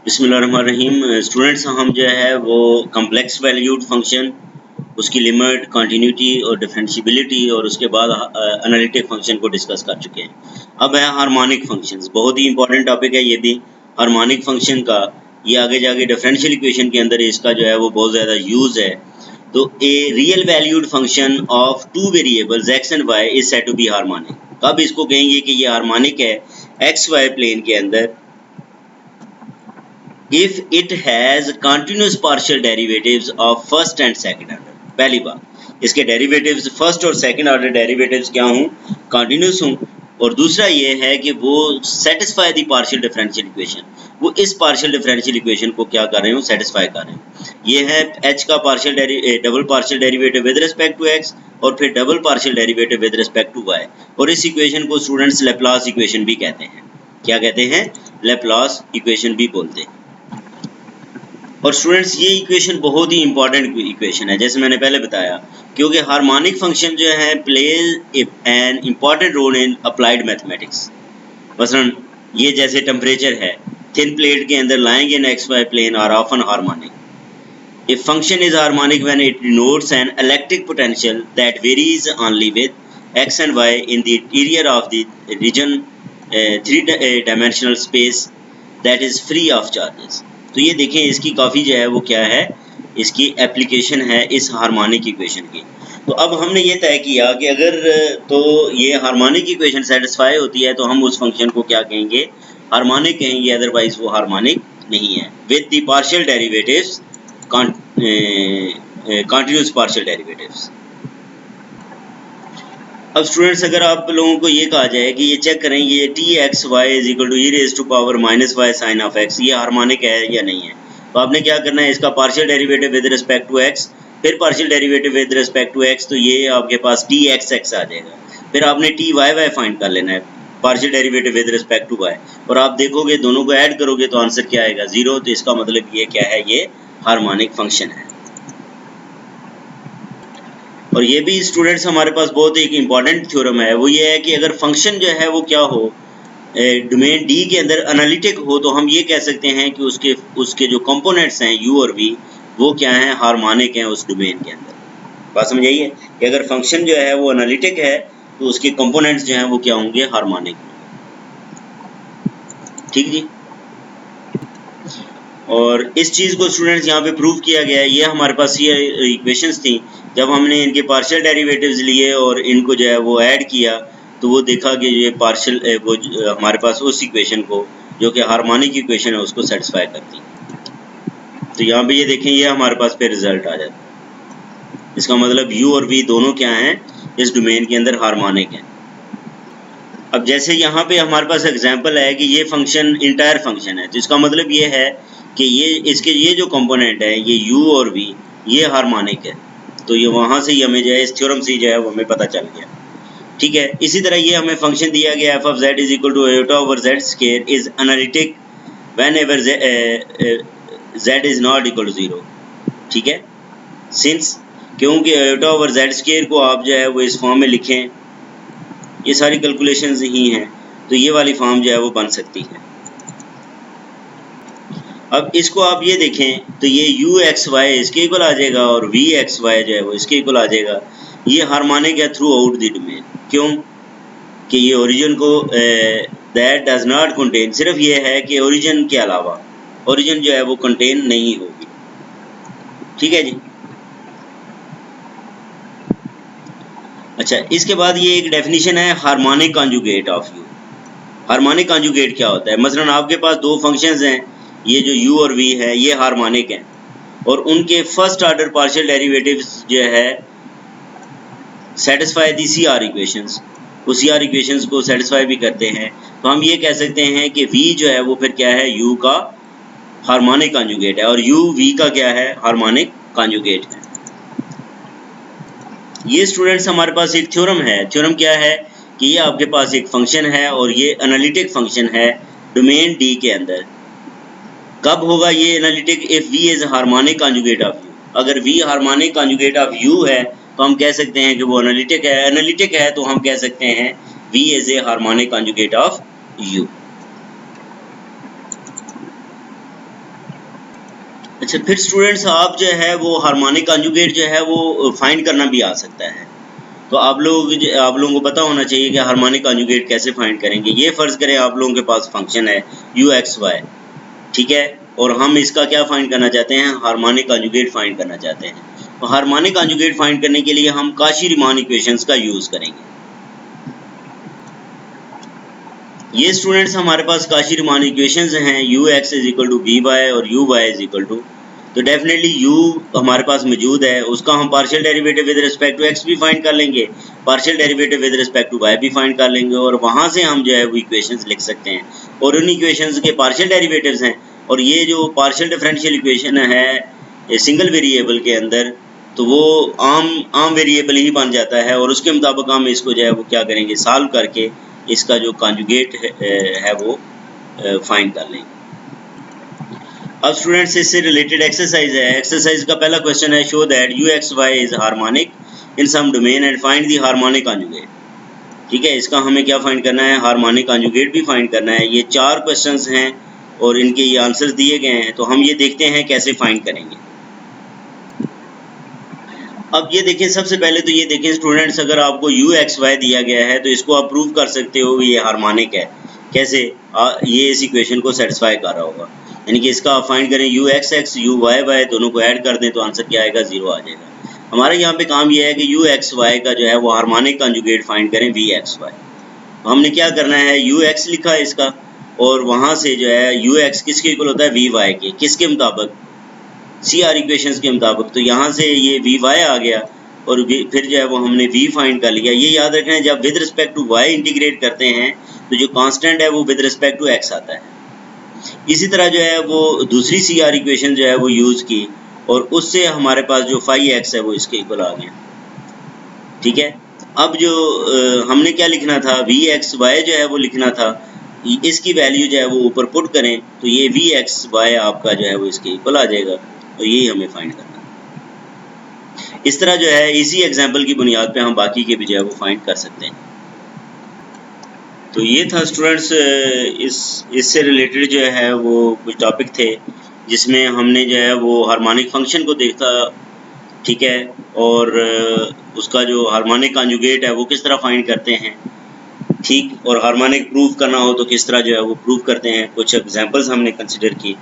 बिस्मिल्लाहिर्रहमानिर्रहीम। स्टूडेंट्स, हम जो है वो कम्प्लेक्स वैल्यूड फंक्शन, उसकी लिमिट, कंटिन्यूटी और डिफरेंशियबिलिटी और उसके बाद एनालिटिक फंक्शन को डिस्कस कर चुके हैं। अब है हार्मोनिक फंक्शंस। बहुत ही इंपॉर्टेंट टॉपिक है ये भी हार्मोनिक फंक्शन का। ये आगे जाके डिफरेंशियल इक्वेशन के अंदर इसका जो है वो बहुत ज़्यादा यूज़ है। तो a real valued function of two variables x and y is said to be harmonic. कब इसको कहेंगे कि ये हार्मोनिक है? एक्स वाई प्लेन के अंदर if it has continuous partial derivatives of first and second order। पहली बात, इसके डेरिवेटिव्स फर्स्ट और सेकंड ऑर्डर डेरिवेटिव्स क्या हों? कंटिन्यूस हों। और दूसरा ये है कि वो सेटिस्फाई दी पार्शियल डिफरेंशियल इक्वेशन, वो इस पार्शियल डिफरेंशियल इक्वेशन को क्या कर रहे हो? सेटिस्फाई कर रहे हैं। ये है h का double partial derivative with respect to x और फिर double partial derivative with respect to y। और इस इक्वेशन को स्टूडेंट्स लेप्लास इक्वेशन भी कहते हैं। क्या कहते हैं? लेप्लास इक्वेशन भी बोलते हैं। और स्टूडेंट्स, ये इक्वेशन बहुत ही इंपॉर्टेंट इक्वेशन है, जैसे मैंने पहले बताया, क्योंकि हार्मोनिक फंक्शन जो है plays an important role in applied mathematics. मसलन ये जैसे टेम्परेचर है, थिन प्लेट के अंदर lying in x y plane are often harmonic. A function is harmonic when it denotes an electric potential that varies only with x and y in the interior of the region three dimensional space that is free of charges. तो ये देखें, इसकी काफ़ी जो है वो क्या है, इसकी एप्लीकेशन है इस हार्मोनिक इक्वेशन की। तो अब हमने ये तय किया कि अगर तो ये हार्मोनिक इक्वेशन सेटिस्फाई होती है तो हम उस फंक्शन को क्या कहेंगे? हार्मोनिक कहेंगे, अदरवाइज वो हार्मोनिक नहीं है। With the partial derivatives, continuous partial derivatives. अब स्टूडेंट्स, अगर आप लोगों को ये कहा जाए कि ये चेक करें, ये T x y is equal to e raise to power minus y sine of x, ये हार्मोनिक है या नहीं है? तो आपने क्या करना है? इसका partial derivative with respect to X, फिर partial derivative with respect to X, तो ये आपके पास टी एक्स एक्स आ जाएगा। फिर आपने टी वाई वाई फाइंड कर लेना है, partial derivative with respect to y, और आप देखोगे दोनों को ऐड करोगे तो आंसर क्या आएगा? 0। तो इसका मतलब ये क्या है? ये हार्मोनिक फंक्शन है। और ये भी स्टूडेंट्स हमारे पास बहुत एक इम्पॉर्टेंट थ्योरम है, वो ये है कि अगर फंक्शन जो है वो क्या हो, डोमेन डी के अंदर एनालिटिक हो, तो हम ये कह सकते हैं कि उसके जो कंपोनेंट्स हैं u और v, वो क्या हैं? हार्मोनिक हैं उस डोमेन के अंदर। बात समझ आई है कि अगर फंक्शन जो है वो एनालिटिक है तो उसके कंपोनेंट्स जो हैं वो क्या होंगे? हार्मोनिक। ठीक जी। और इस चीज़ को स्टूडेंट्स यहाँ पे प्रूव किया गया है। ये हमारे पास ये इक्वेशंस थी, जब हमने इनके पार्शियल डेरिवेटिव्स लिए और इनको जो है वो ऐड किया तो वो देखा कि ये पार्शियल वो हमारे पास उस इक्वेशन को, जो कि हार्मोनिक इक्वेशन है, उसको सेटिस्फाई करती है। तो यहाँ पे ये देखें, ये हमारे पास पे रिजल्ट आ जाता है। इसका मतलब u और v दोनों क्या हैं? इस डोमेन के अंदर हार्मोनिक हैं। अब जैसे यहाँ पे हमारे पास एग्जांपल है कि ये फंक्शन इंटायर फंक्शन है, तो इसका मतलब ये है कि इसके ये जो कंपोनेंट है, ये u और v, ये हार्मोनिक है। तो ये वहाँ से ही हमें जो है इस थ्योरम से जो है वो हमें पता चल गया। ठीक है। इसी तरह ये हमें फंक्शन दिया गया f of z is equal to iota over z square is analytic whenever z is not equal to 0। ठीक है। सिंस, क्योंकि आयोटा ओवर z स्क्वायर को आप जो है वो इस फॉर्म में लिखें, ये सारी कैलकुलेशंस ही हैं, तो ये वाली फॉर्म जो है वो बन सकती है। अब इसको आप ये देखें तो ये u एक्स वाई इसके इक्वल आ जाएगा और v एक्स वाई जो है वो इसके इक्वल आ जाएगा। ये हार्मोनिक है थ्रू आउट द डोमेन। क्यों? कि ये ओरिजिन को दैट डज नॉट कंटेन, सिर्फ ये है कि ओरिजिन के अलावा ओरिजिन जो है वो कंटेन नहीं होगी। ठीक है जी। अच्छा, इसके बाद ये एक डेफिनेशन है harmonic conjugate of u। Harmonic conjugate क्या होता है? मसलन आपके पास दो फंक्शंस हैं, ये जो u और v है ये हार्मोनिक हैं, और उनके फर्स्ट ऑर्डर पार्शियल डेरिवेटिव्स जो है satisfy the C R equations, वो सी आर इक्वेशंस को सेटिस्फाई भी करते हैं। तो हम ये कह सकते हैं कि v जो है वो फिर क्या है? u का हार्मोनिक कॉन्जुगेट है, और u v का क्या है? हार्मोनिक कॉन्जुगेट है। ये स्टूडेंट्स हमारे पास एक थ्योरम है। थ्योरम क्या है? कि ये आपके पास एक फंक्शन है और ये एनालिटिक फंक्शन है डोमेन डी के अंदर। कब होगा ये analytic? If v is harmonic conjugate of u। अगर v harmonic conjugate of u है तो हम कह सकते हैं कि वो एनालिटिक है। एनालिटिक है तो हम कह सकते हैं v is a harmonic conjugate of u। अच्छा, फिर स्टूडेंट्स आप जो है वो हार्मोनिक कॉन्जुगेट जो है वो फाइंड करना भी आ सकता है। तो आप लोगों को पता होना चाहिए कि हार्मोनिक कॉन्जुगेट कैसे फाइंड करेंगे। ये फ़र्ज़ करें आप लोगों के पास फंक्शन है u(x, y), ठीक है, और हम इसका क्या फाइंड करना चाहते हैं, हार्मोनिक कॉन्जुगेट फाइंड करना चाहते हैं। तो हार्मोनिक कॉन्जुगेट फाइंड करने के लिए हम काशी-रीमान इक्वेशंस का यूज़ करेंगे। ये स्टूडेंट्स हमारे पास काशी-रीमान इक्वेशंस हैं, u(x) = v(y) और u(y) तो डेफिनेटली u हमारे पास मौजूद है, उसका हम partial derivative with respect to x भी फाइंड कर लेंगे, partial derivative with respect to y भी फाइंड कर लेंगे, और वहाँ से हम जो है वो इक्वेशंस लिख सकते हैं, और उन इक्वेशंस के पार्शियल डेरिवेटिव्स हैं। और ये जो पार्शियल डिफरेंशियल इक्वेशन है सिंगल वेरिएबल के अंदर, तो वो आम वेरिएबल ही बन जाता है, और उसके मुताबिक हम इसको जो है वो क्या करेंगे, सॉल्व करके इसका जो कॉन्जुगेट है वो फाइंड कर लेंगे। अब स्टूडेंट्स इससे रिलेटेड एक्सरसाइज है। एक्सरसाइज का पहला क्वेश्चन है, show that u(x, y) is harmonic in some domain and find the harmonic conjugate. ठीक है, इसका हमें क्या फाइंड करना है, हार्मोनिक कॉन्जुगेट भी फाइंड करना है। ये 4 क्वेश्चंस हैं और इनके ये आंसर्स दिए गए हैं, तो हम ये देखते हैं कैसे फाइंड करेंगे। अब ये देखें, सबसे पहले तो ये देखें स्टूडेंट्स, अगर आपको u(x, y) दिया गया है तो इसको आप प्रूव कर सकते हो ये हार्मोनिक है। कैसे? ये इस इक्वेशन को सेटिस्फाई कर रहा होगा, यानी कि इसका आप फाइंड करें u(x), u(y) दोनों को ऐड कर दें तो आंसर क्या आएगा, 0 आ जाएगा। हमारा यहाँ पे काम ये है कि u(x, y) का जो है वो हार्मोनिक कॉन्जुगेट फाइंड करें v(x, y). हमने क्या करना है, u(x) लिखा है इसका, और वहाँ से जो है u(x) किसके इक्वल होता है, v(y) के, किसके मुताबिक, CR इक्वेशंस के मुताबिक। तो यहाँ से ये vy आ गया, और फिर जो है वो हमने v फाइंड कर लिया। ये याद रखना है, जब with respect to y integrate करते हैं तो जो कांस्टेंट है वो विद रिस्पेक्ट टू x आता है। इसी तरह जो है वो दूसरी CR इक्वेशन जो है वो यूज़ की, और उससे हमारे पास जो φx है वो इसके इक्वल आ गया। ठीक है, अब जो हमने क्या लिखना था, vxy जो है वो लिखना था, इसकी वैल्यू जो है वो ऊपर पुट करें तो ये vxy आपका जो है वो इसके इक्वल आ जाएगा, तो यही हमें फाइंड करना है। इस तरह जो है इसी एग्जांपल की बुनियाद पे हम बाकी के भी जो है वो फाइंड कर सकते हैं। तो ये था स्टूडेंट्स, इससे रिलेटेड जो है वो कुछ टॉपिक थे जिसमें हमने जो है वो हार्मोनिक फंक्शन को देखा, ठीक है, और उसका जो हार्मोनिक कॉन्जुगेट है वो किस तरह फाइंड करते हैं, ठीक, और हार्मोनिक प्रूफ करना हो तो किस तरह जो है वो प्रूफ करते हैं। कुछ एग्जांपल्स हमने कंसिडर की।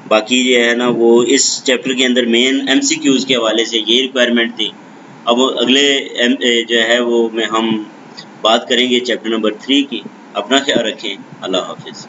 बाकी जो है ना वो इस चैप्टर के अंदर मेन MCQs के हवाले से ये रिक्वायरमेंट थी। अब अगले जो है वो में हम बात करेंगे चैप्टर नंबर 3 की। अपना ख्याल रखें, अल्लाह हाफिज़।